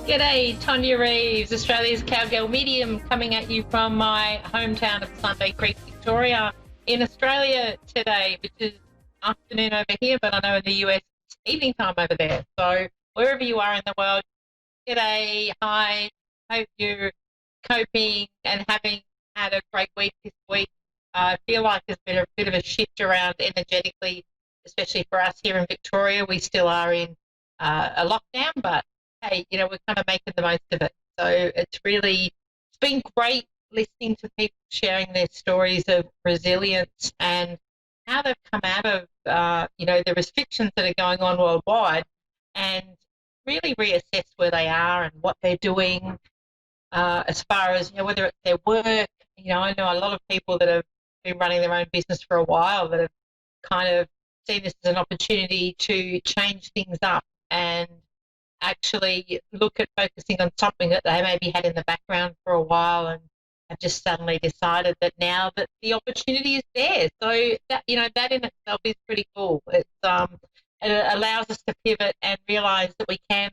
G'day, Tonia Reeves, Australia's Cowgirl medium, coming at you from my hometown of Sunday Creek, Victoria, in Australia today, which is afternoon over here, but I know in the US it's evening time over there. So wherever you are in the world, g'day, hi, hope you're coping and having had a great week this week. I feel like there's been a bit of a shift around energetically, especially for us here in Victoria. We still are in a lockdown, but hey, we're kind of making the most of it. So it's been great listening to people sharing their stories of resilience and how they've come out of, the restrictions that are going on worldwide and really reassess where they are and what they're doing as far as, whether it's their work. I know a lot of people that have been running their own business for a while that have kind of seen this as an opportunity to change things up and actually look at focusing on something that they maybe had in the background for a while and have just suddenly decided that now that the opportunity is there. So that in itself is pretty cool. It allows us to pivot and realize that we can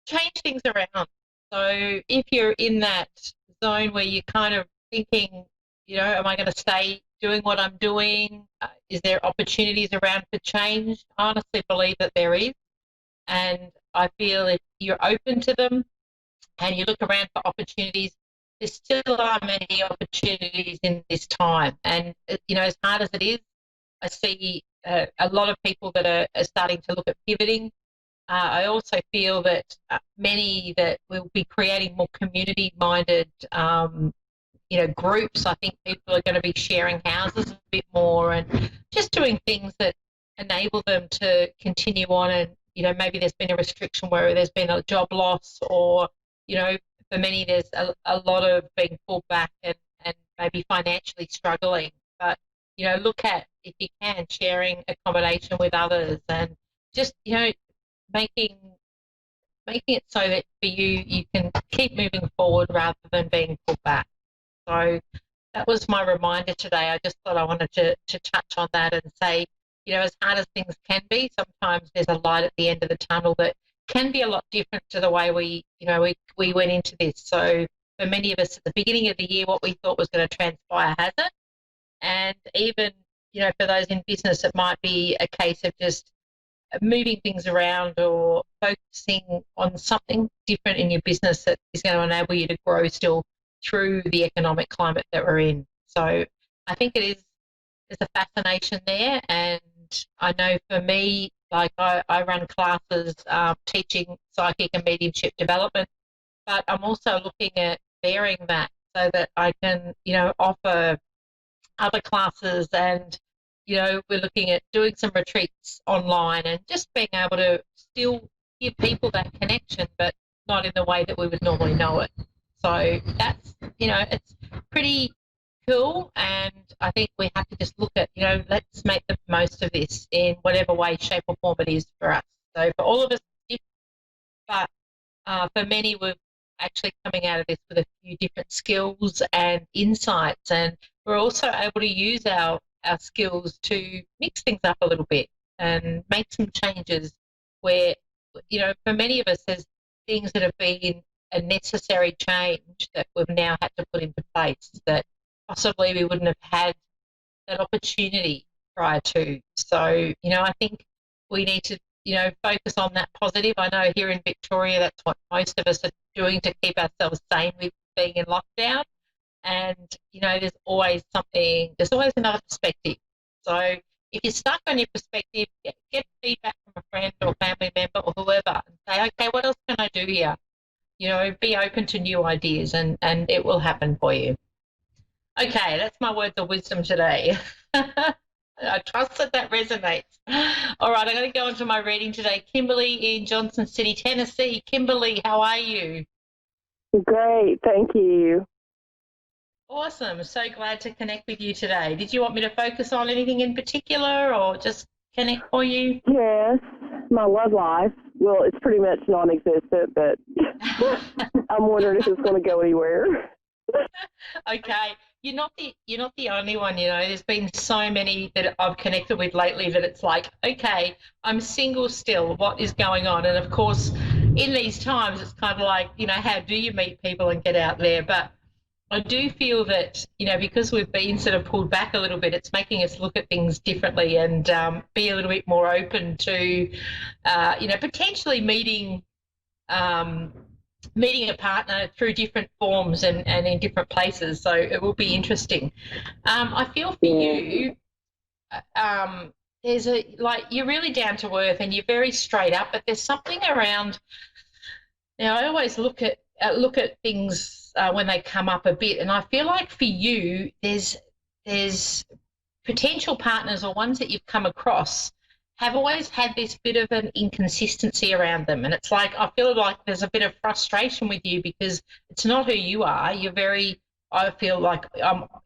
change things around. So if you're in that zone where you're kind of thinking, am I going to stay doing what I'm doing? Is there opportunities around for change? I honestly believe that there is. And I feel if you're open to them and you look around for opportunities, there still are many opportunities in this time. And, as hard as it is, I see a lot of people that are starting to look at pivoting. I also feel that many that will be creating more community-minded, groups. I think people are going to be sharing houses a bit more and just doing things that enable them to continue on. And maybe there's been a restriction where there's been a job loss, or for many there's a lot of being pulled back and maybe financially struggling. But look at, if you can, sharing accommodation with others and just making it so that for you can keep moving forward rather than being pulled back. So that was my reminder today. I just thought I wanted to touch on that and say, as hard as things can be, sometimes there's a light at the end of the tunnel that can be a lot different to the way we went into this. So for many of us at the beginning of the year, what we thought was going to transpire hasn't. And even, for those in business, it might be a case of just moving things around or focusing on something different in your business that is going to enable you to grow still through the economic climate that we're in. So I think there's a fascination there. And I know for me, like I run classes teaching psychic and mediumship development, but I'm also looking at varying that so that I can, offer other classes. And, we're looking at doing some retreats online and just being able to still give people that connection, but not in the way that we would normally know it. So that's, it's pretty cool, and I think we have to just look at, let's make the most of this in whatever way, shape or form it is for us. So for all of us, but for many, we're actually coming out of this with a few different skills and insights, and we're also able to use our skills to mix things up a little bit and make some changes where, for many of us, there's things that have been a necessary change that we've now had to put into place that possibly we wouldn't have had that opportunity prior to. So, I think we need to, focus on that positive. I know here in Victoria, that's what most of us are doing to keep ourselves sane with being in lockdown. And, there's always another perspective. So if you're stuck on your perspective, get feedback from a friend or family member or whoever and say, okay, what else can I do here? Be open to new ideas and it will happen for you. Okay, that's my words of wisdom today. I trust that resonates. All right, I'm going to go into my reading today. Kimberly in Johnson City, Tennessee. Kimberly, how are you? Great, thank you. Awesome. So glad to connect with you today. Did you want me to focus on anything in particular or just connect for you? Yes, my love life. Well, it's pretty much non-existent, but I'm wondering if it's going to go anywhere. Okay. You're not the only one, There's been so many that I've connected with lately that it's like, okay, I'm single still. What is going on? And of course, in these times, it's kind of like, how do you meet people and get out there? But I do feel that, because we've been sort of pulled back a little bit, it's making us look at things differently and be a little bit more open to, potentially meeting a partner through different forms and in different places. So it will be interesting. I feel for you, there's you're really down to earth and you're very straight up, but there's something around. Now I always look at things when they come up a bit, and I feel like for you, there's potential partners or ones that you've come across have always had this bit of an inconsistency around them, and it's like I feel like there's a bit of frustration with you because it's not who you are. I feel like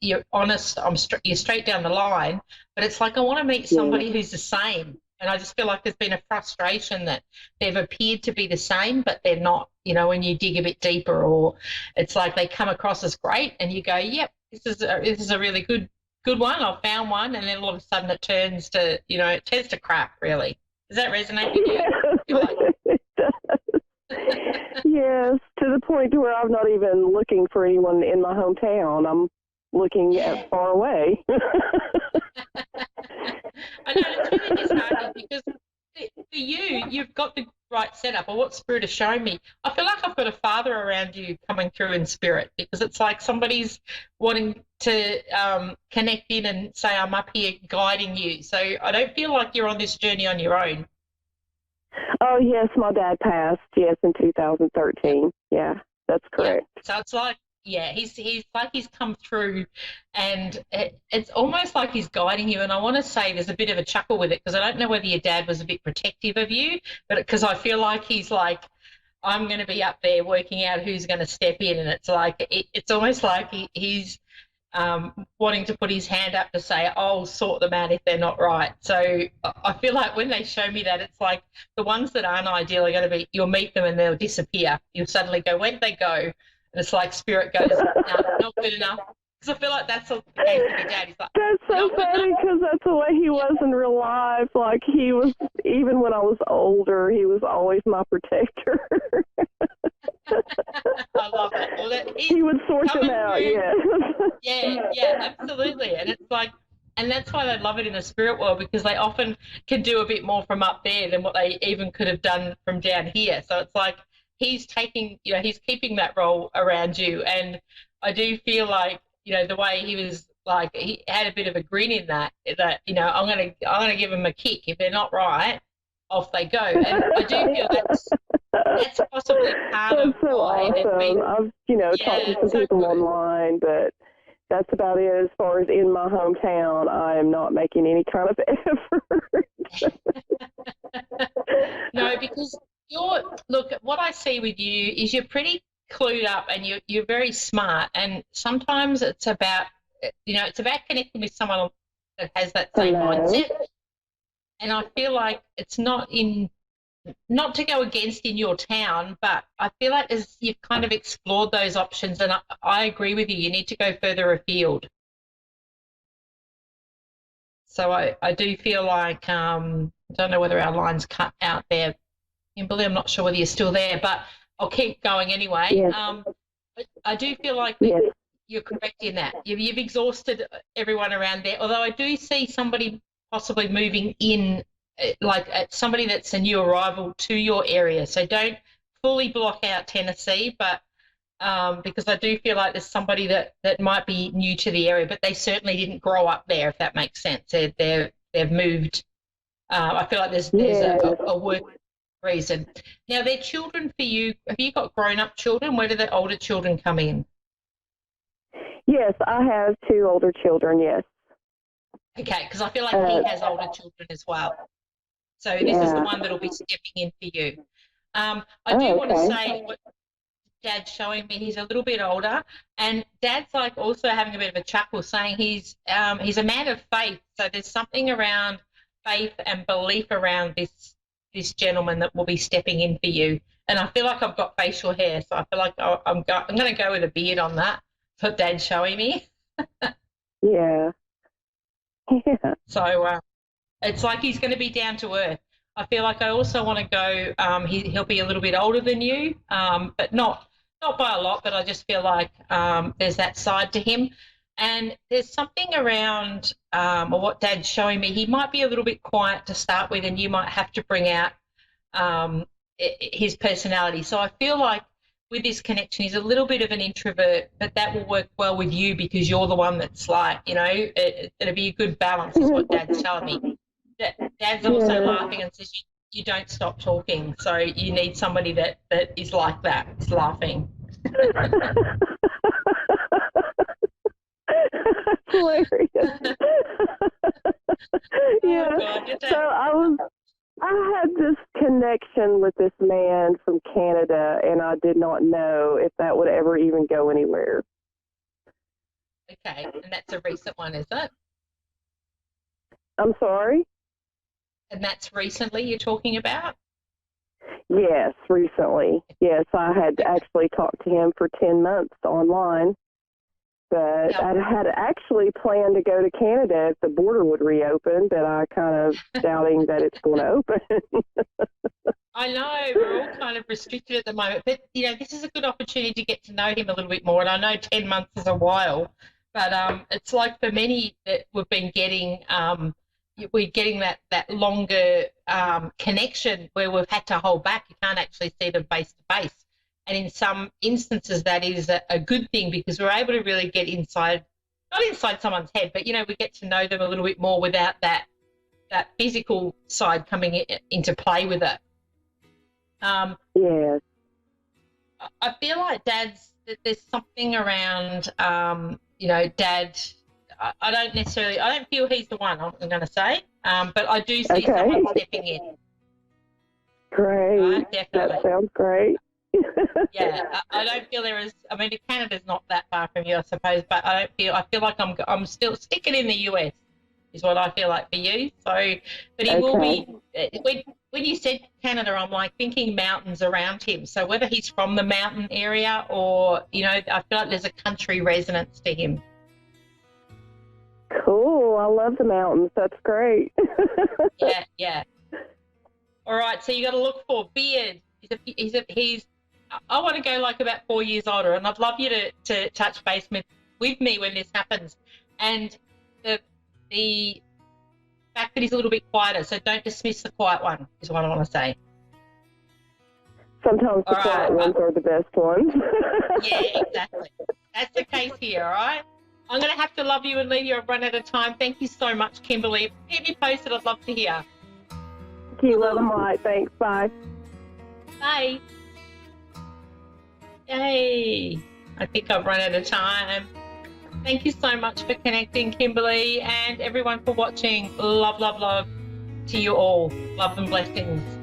you're honest. You're straight down the line, but it's like I want to meet somebody who's the same, and I just feel like there's been a frustration that they've appeared to be the same, but they're not. When you dig a bit deeper, or it's like they come across as great, and you go, "Yep, this is a really good one. I found one," and then all of a sudden it turns to crap. Really, does that resonate with you? Yes, it does. Yes, to the point to where I'm not even looking for anyone in my hometown. I'm looking at far away. I know it's really disheartening because for you've got the right setup, or what Spirit is showing me. I feel like I've got a father around you coming through in spirit, because it's like somebody's wanting to connect in and say, I'm up here guiding you. So I don't feel like you're on this journey on your own. Oh, yes, my dad passed, yes, in 2013. Yeah, that's correct. Yeah. So it's like, he's like he's come through, and it's almost like he's guiding you. And I want to say there's a bit of a chuckle with it, because I don't know whether your dad was a bit protective of you, but because I feel like he's like, I'm going to be up there working out who's going to step in, and it's like it's almost like he's wanting to put his hand up to say, I'll sort them out if they're not right. So I feel like when they show me that, it's like the ones that aren't ideal are going to be, you'll meet them and they'll disappear. You'll suddenly go, where did they go? And it's like Spirit goes, no, not good enough. Because I feel like that's the case with your dad. He's like, that's so funny, because that's the way he was in real life. Like, he was, even when I was older, he was always my protector. I love it. Well, he would sort them out, yeah, absolutely. And it's like, and that's why they love it in the spirit world, because they often can do a bit more from up there than what they even could have done from down here. So it's like he's taking, he's keeping that role around you. And I do feel like, the way he was like, he had a bit of a grin in that, I'm gonna give them a kick. If they're not right, off they go. And I do feel that's possibly part of why awesome. I've talked to some people online, but that's about it. As far as in my hometown, I am not making any kind of effort. No, because look, what I see with you is you're pretty clued up, and you're very smart, and sometimes it's about connecting with someone that has that same mindset. And I feel like it's not to go against in your town, but I feel like as you've kind of explored those options, and I agree with you, you need to go further afield. So I do feel like, I don't know whether our line's cut out there, Kimberly, I'm not sure whether you're still there, but I'll keep going anyway. Yes. I do feel like you're correct in that. You've exhausted everyone around there, although I do see somebody possibly moving in, like somebody that's a new arrival to your area. So don't fully block out Tennessee, but because I do feel like there's somebody that might be new to the area, but they certainly didn't grow up there, if that makes sense. They've moved. I feel like there's a work reason. Now, they're children for you. Have you got grown-up children? Where do the older children come in? Yes, I have 2 older children, yes. Okay, because I feel like he has older children as well. So this is the one that will be stepping in for you. I do want to say what Dad's showing me, he's a little bit older, and Dad's like also having a bit of a chuckle, saying he's a man of faith. So there's something around faith and belief around this gentleman that will be stepping in for you. And I feel like I've got facial hair, so I feel like I'm going to go with a beard on that. That's what Dad's showing me. Yeah. So it's like he's going to be down to earth. I feel like I also want to go. He'll be a little bit older than you, but not by a lot. But I just feel like there's that side to him, and there's something around or what Dad's showing me. He might be a little bit quiet to start with, and you might have to bring out his personality. So I feel like with this connection, he's a little bit of an introvert, but that will work well with you because you're the one that's like, it'll be a good balance, is what Dad's telling me. Dad's also laughing and says you don't stop talking, so you need somebody that is like that, is laughing. Hilarious. Yeah. Oh God, so I had this connection with this man from Canada, and I did not know if that would ever even go anywhere. Okay, and that's a recent one, is it? I'm sorry? And that's recently you're talking about? Yes, recently. Yes, I had actually talked to him for 10 months online. But I had actually planned to go to Canada if the border would reopen, but I kind of doubting that it's going to open. I know, we're all kind of restricted at the moment, but, this is a good opportunity to get to know him a little bit more. And I know 10 months is a while, but it's like for many that we've been getting, we're getting that longer connection where we've had to hold back. You can't actually see them face to face. And in some instances, that is a good thing because we're able to really get inside, not inside someone's head, but, we get to know them a little bit more without that physical side coming into play with it. Yes. I feel like there's something around, Dad, I don't feel he's the one, I'm going to say, but I do see someone stepping in. Great. Right? Definitely. That sounds great. Yeah, I don't feel there is. I mean, Canada's not that far from you, I suppose, but I feel like I'm still sticking in the US, is what I feel like for you. So, but he will be. When you said Canada, I'm like thinking mountains around him. So whether he's from the mountain area or I feel like there's a country resonance to him. Cool. I love the mountains. That's great. Yeah. All right. So you got to look for beard. He's I want to go like about 4 years older, and I'd love you to touch base with me when this happens. And the fact that he's a little bit quieter, so don't dismiss the quiet one, is what I want to say. Sometimes the quiet ones are the best ones. Yeah, exactly. That's the case here, all right? I'm going to have to love you and leave you. I've run out of time. Thank you so much, Kimberly. Keep me posted. I'd love to hear. Thank you. Love and light. Thanks. Bye. Bye. Yay. I think I've run out of time. Thank you so much for connecting, Kimberly, and everyone for watching. Love, love, love to you all. Love and blessings.